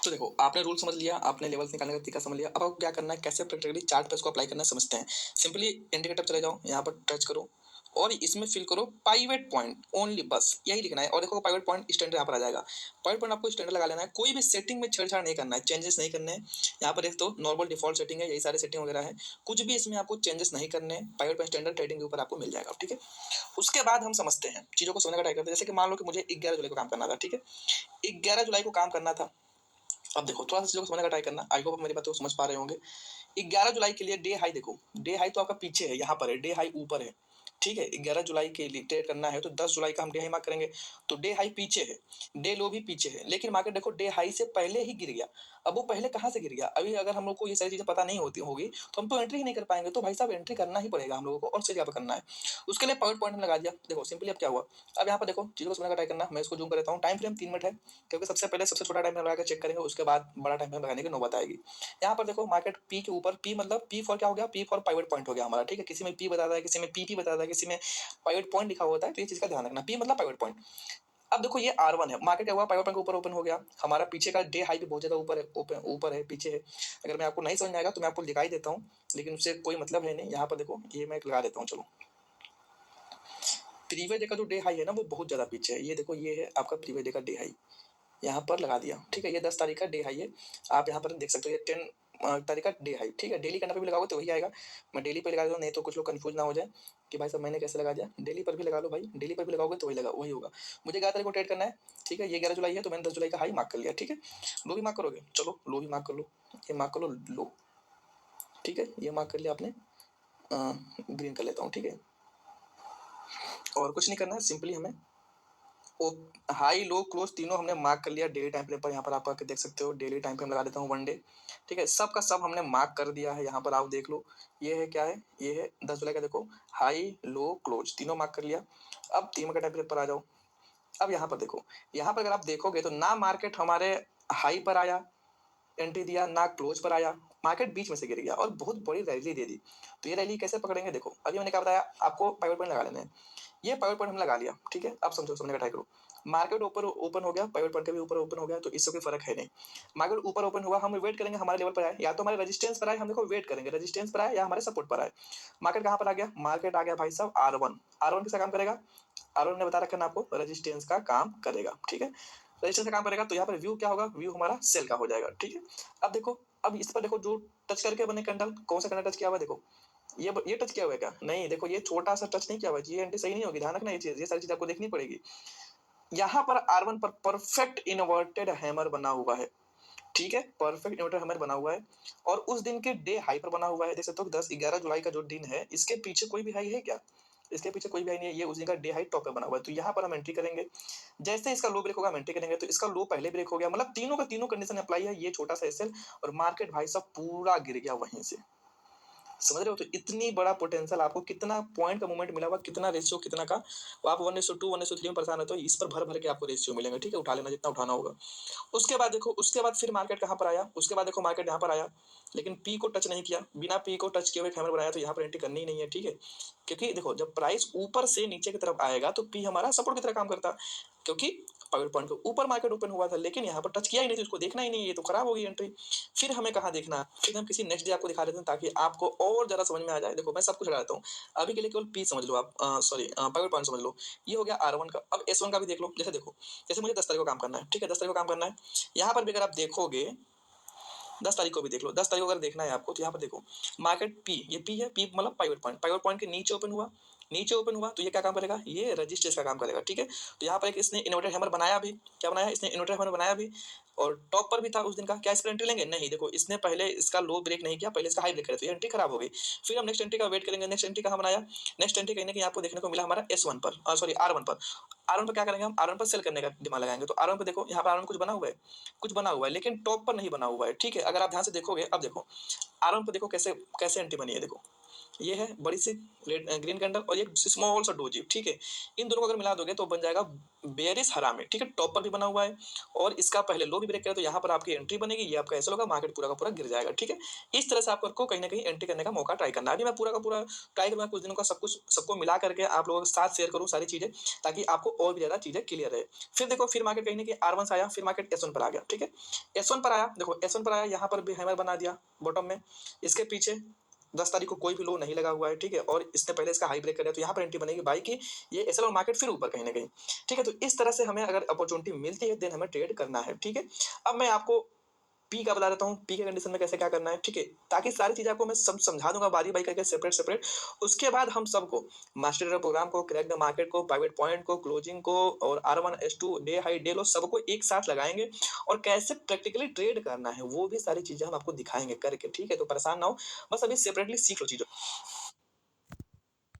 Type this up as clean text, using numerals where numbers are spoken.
तो देखो, आपने रूल समझ लिया, आपने लेवल्स निकालने का तरीका समझ लिया। अब आपको क्या करना है, कैसे प्रैक्टिकली चार्ट पे इसको अप्लाई करना है समझते हैं। सिंपली इंडिकेटर चले जाओ, यहाँ पर टच करो और इसमें फिल करो पाइवेट पॉइंट ओनली, बस यही लिखना है। और देखो पाइवेट पॉइंट स्टैंडर्ड यहाँ पर आ जाएगा। पाइवेट पॉइंट आपको स्टैंडर्ड लगा लेना है, कोई भी सेटिंग में छेड़छाड़ नहीं करना है, चेंजेस नहीं करने हैं। यहाँ पर एक तो नॉर्मल डिफॉल्ट सेटिंग है, यही सारे सेटिंग वगैरह है, कुछ भी इसमें आपको चेंजेस नहीं करने हैं। पाइवेट पॉइंट स्टैंडर्ड ट्रेडिंग के ऊपर आपको मिल जाएगा, ठीक है। उसके बाद हम समझते हैं, चीज़ों को समझने का ट्राई करते हैं। जैसे कि मान लो कि मुझे 11 जुलाई को काम करना था, ठीक है, 11 जुलाई को काम करना था। अब देखो थोड़ा सा चीज़ों को समझने का ट्राई करना, आई होप मेरी बात को समझ पा रहे होंगे। 11 जुलाई के लिए डे हाई देखो, डे हाई तो आपका पीछे है, यहाँ पर है, डे हाई ऊपर है, ठीक है। 11 जुलाई के लिए ट्रेड करना है तो 10 जुलाई का हम डे हाई मार्क करेंगे, तो डे हाई पीछे है, डे लो भी पीछे है, लेकिन मार्केट देखो डे हाई से पहले ही गिर गया। अब वो पहले कहाँ से गिर गया, अभी अगर हम लोग को ये सारी चीज़ें पता नहीं होती होगी तो हम तो एंट्री ही नहीं कर पाएंगे। तो भाई साहब एंट्री करना ही पड़ेगा हम लोगों को, और सही जगह पर करना है। उसके लिए पावर पॉइंट हम लगा दिया। देखो सिंपली अब क्या हुआ, अब यहाँ पर देखो चीज़ों को समझने का ट्राई करना। मैं इसको जूम कर देता हूँ, टाइम फ्रेम 3 मिनट है, क्योंकि सबसे पहले सबसे छोटा टाइम फ्रेम लगा के चेक करेंगे, उसके बाद बड़ा टाइम फ्रेम लगाने की नौबत आएगी। यहाँ पर देखो मार्केट पी के ऊपर, पी मतलब पी फॉर क्या हो गया, पी फॉर पाइवेट पॉइंट हो गया हमारा, ठीक है। किसी में पी बताता है, किसी में पीपी बताता है, किसी में पाइवेट पॉइंट लिखा होता है, तो ये चीज का ध्यान रखना, पी मतलब पाइवेट पॉइंट। अब देखो ये R1 है, मार्केट क्या हुआ, पाइवेट पॉइंट के ऊपर ओपन हो गया, हमारा पीछे का डे हाई भी बहुत ज्यादा ऊपर है, ऊपर है, पीछे है। अगर मैं आपको नहीं समझ में आएगा तो मैं आपको दिखाई देता हूँ, लेकिन उससे कोई मतलब है नहीं। यहाँ पर देखो ये मैं लगा देता हूँ, चलो। प्रीवियस डे का जो डे हाई है ना वो बहुत ज्यादा पीछे है, ये देखो ये है आपका प्रीवियस डे का डे हाई, यहाँ पर लगा दिया, ठीक है। ये 10 तारीख का डे हाई है, आप यहाँ पर देख सकते हो, ये 10 तारीख का डे हाई, ठीक है। डेली कैंडल पे भी लगाओगे तो वही आएगा। मैं डेली पे लगा देता हूँ, नहीं तो कुछ लोग कंफ्यूज ना हो जाए कि भाई साहब मैंने कैसे लगा दिया। डेली पर भी लगा लो भाई, डेली पर भी लगाओगे तो वही होगा। मुझे 11 तारीख को ट्रेड करना है, ठीक है। ये 11 जुलाई है तो मैंने 10 जुलाई का हाई मार्क कर लिया, ठीक है। लो भी मार्क करोगे, चलो लो भी मार्क कर लो, ये मार्क कर लो लो, ठीक है। ये मार्क कर लिया आपने, ग्रीन कर लेता हूँ, ठीक है। और कुछ नहीं करना है, सिंपली हमें हाई लो क्लोज तीनों हमने मार्क कर लिया डेली टाइम फ्रेम पर। यहाँ पर आप आके देख सकते हो, डेली टाइम फ्रेम लगा देता हूँ 1 डे, ठीक है। सब का सब हमने मार्क कर दिया है, यहाँ पर आप देख लो। ये है क्या है, ये है 10 जुलाई का, देखो हाई लो क्लोज तीनों मार्क कर लिया। अब 3 का टाइम फ्रेम पर आ जाओ। अब यहाँ पर देखो, यहाँ पर अगर आप देखोगे तो ना मार्केट हमारे हाई पर आया, एंट्री दिया, ना क्लोज पर आया, मार्केट बीच में से गिर गया और बहुत बड़ी रैली दे दी। तो ये रैली कैसे पकड़ेंगे, देखो अभी मैंने क्या बताया आपको, पाइवेट पॉइंट लगा लेना है। ये पाइवेट पॉइंट हमने लगा लिया, ठीक है। अब समझो, समझने का ट्राई करो। मार्केट ऊपर ओपन हो गया, पाइवेट पॉइंट के भी ऊपर ओपन हो गया, तो इससे कोई फर्क है नहीं। मार्केट ऊपर ओपन हुआ, हम वेट करेंगे हमारे लेवल पर आए, या तो हमारे रेजिस्टेंस पर आए, हम देखो वेट करेंगे रेजिस्टेंस पर आए या हमारे सपोर्ट पर आए। मार्केट कहाँ पर आ गया, मार्केट आ गया भाई साहब R1। R1 किसका काम करेगा, R1 ने बता रखा है ना आपको, रेजिस्टेंस का काम करेगा, ठीक है। रेजिस्टेंस का काम करेगा तो यहाँ पर व्यू क्या होगा, व्यू हमारा सेल का हो जाएगा, ठीक है। अब देखो, अब इस पर देखो जो टच करके बने कैंडल, कौन सा कैंडल टच किया हुआ है, देखो ये टच किया हुआ है क्या, नहीं, देखो ये छोटा सा टच नहीं किया हुआ है, ये एंट्री सही नहीं होगी, ध्यान रखना ये चीज, ये सारी चीज आपको देखनी पड़ेगी। यहाँ पर R1 पर परफेक्ट इन्वर्टेड हैमर बना हुआ है, ठीक है, परफेक्ट इन्वर्टेड हैमर बना हुआ है। और उस दिन के डे हाई पर बना हुआ है, देख सकते हो 10-11 जुलाई का जो दिन है, इसके पीछे कोई भी हाई है क्या, इसके पीछे कोई भी हाई नहीं है, ये उस दिन का डे हाई टॉप पे बना हुआ है। तो यहाँ पर हम एंट्री करेंगे, जैसे इसका लो ब्रेक होगा हम एंट्री करेंगे, तो इसका लो पहले ब्रेक हो गया, मतलब तीनों का तीनों कंडीशन अप्लाई है, ये छोटा सा एसएल, और मार्केट भाई साहब पूरा गिर गया वहीं से, समझ रहे हो। तो इतनी बड़ा पोटेंशियल आपको, कितना पॉइंट का मूवमेंट मिला हुआ, कितना रेशियो कितना का, वो आप 1:2 1:3 में परेशान है तो इस पर भर भर के आपको रेशियो मिलेंगे, ठीक है। उठा लेना जितना उठाना होगा। उसके बाद देखो, उसके बाद फिर मार्केट कहाँ पर आया, उसके बाद देखो मार्केट यहाँ पर आया, लेकिन पी को टच नहीं किया, बिना पी को टच किए हुए हैमर बनाया, तो यहाँ पर एंट्री करनी ही नहीं है, ठीक है। क्योंकि देखो जब प्राइस ऊपर से नीचे की तरफ आएगा तो पी हमारा सपोर्ट की तरह काम करता है, क्योंकि पावर पॉइंट के ऊपर मार्केट ओपन हुआ था, लेकिन यहाँ पर टच किया ही नहीं, तो इसको देखना ही नहीं है, ये तो खराब होगी एंट्री। फिर हमें कहाँ देखना है, फिर हम किसी नेक्स्ट डे आपको दिखा देते हैं ताकि आपको और ज्यादा समझ में आ जाए। देखो मैं सब कुछ लगा देता हूँ, अभी के लिए केवल पी समझ लो आप, सॉरी पावर पॉइंट समझ लो। ये हो गया R1 का। अब S1 का भी देख लो, जैसे देखो, जैसे मुझे 10 तारीख को काम करना है, ठीक है, 10 तारीख को काम करना है। यहाँ पर भी अगर आप देखोगे, 10 तारीख को भी देख लो, 10 तारीख को अगर देखना है आपको, तो यहाँ पर देखो मार्केट पी, ये पी है, पी मतलब पाइवेट पॉइंट, पाइवेट पॉइंट के नीचे ओपन हुआ, नीचे ओपन हुआ तो ये क्या काम करेगा, ये रजिस्टर्स का काम करेगा, ठीक है। तो यहाँ पर एक इसने इन्वर्टर हैमर बनाया भी, क्या बनाया इसने, इन्वर्टर हैमर बनाया भी, और टॉप पर भी था उस दिन का। क्या इस पर एंट्री लेंगे, नहीं, देखो इसने पहले इसका लो ब्रेक नहीं किया, पहले इसका हाई ब्रेक करे, तो ये एंट्री खराब हो गई। फिर हम नेक्स्ट एंट्री का वेट करेंगे, नेक्स्ट एंट्री कहाँ बनाया, नेक्स्ट एंट्री कहीं ना कहीं आपको देखने को मिला हमारा S1 पर, सॉरी R1 पर। R1 पर क्या करेंगे हम, R1 पर सेल करने का दिमाग लगाएंगे, तो R1 पर देखो, यहाँ पर R1 कुछ बना हुआ है, कुछ बना हुआ है, लेकिन टॉप पर नहीं बना हुआ है, ठीक है। अगर आप ध्यान से देखोगे, अब देखो R1 पर देखो कैसे कैसे एंट्री बनी है, देखो ये है बड़ी सी ग्रीन कैंडल और एक स्मॉल सा डोजी, ठीक है। इन दोनों को अगर मिला दोगे तो बन जाएगा बेयरिश हरामी, ठीक है। टॉप पर भी बना हुआ है और इसका पहले लो भी ब्रेक करे तो यहाँ पर आपकी एंट्री बनेगी, ये आपका ऐसा होगा, मार्केट पूरा का पूरा गिर जाएगा, ठीक है। इस तरह से आपको कहीं ना कहीं एंट्री करने का मौका ट्राई करना है। अभी मैं पूरा का पूरा ट्राई करूंगा कुछ दिनों का सब कुछ सबको मिला करके आप लोगों के साथ शेयर करूँ सारी चीजें, ताकि आपको और भी ज्यादा चीजें क्लियर रहे। फिर देखो, फिर मार्केट कहीं ना कहीं R1 से आया, फिर मार्केट S1 पर आ गया, ठीक है। S1 पर आया, देखो S1 पर आया, यहाँ पर भी हैमर बना दिया बॉटम में। इसके पीछे 10 तारीख को कोई भी लो नहीं लगा हुआ है, ठीक है। और इसने पहले इसका हाई ब्रेक कर दिया तो यहाँ पर एंट्री बनेगी बाई की, ये एसएल और मार्केट फिर ऊपर कहीं ना कहीं, ठीक है। तो इस तरह से हमें अगर अपॉर्चुनिटी मिलती है देन हमें ट्रेड करना है, ठीक है। अब मैं आपको पी का बता देता हूँ, पी के कंडीशन में कैसे क्या करना है, ठीक है। ताकि सारी चीजें आपको मैं सब समझा दूंगा बारी बारी करके, सेपरेट सेपरेट। उसके बाद हम सबको मास्टर ट्रेडर प्रोग्राम को, क्रैक द मार्केट को, प्राइवेट पॉइंट को, क्लोजिंग को और R1 S2 day high day लो सबको एक साथ लगाएंगे और कैसे प्रैक्टिकली ट्रेड करना है वो भी सारी चीजें हम आपको दिखाएंगे करके, ठीक है। तो परेशान ना हो, बस अभी सेपरेटली सीख लो चीजों।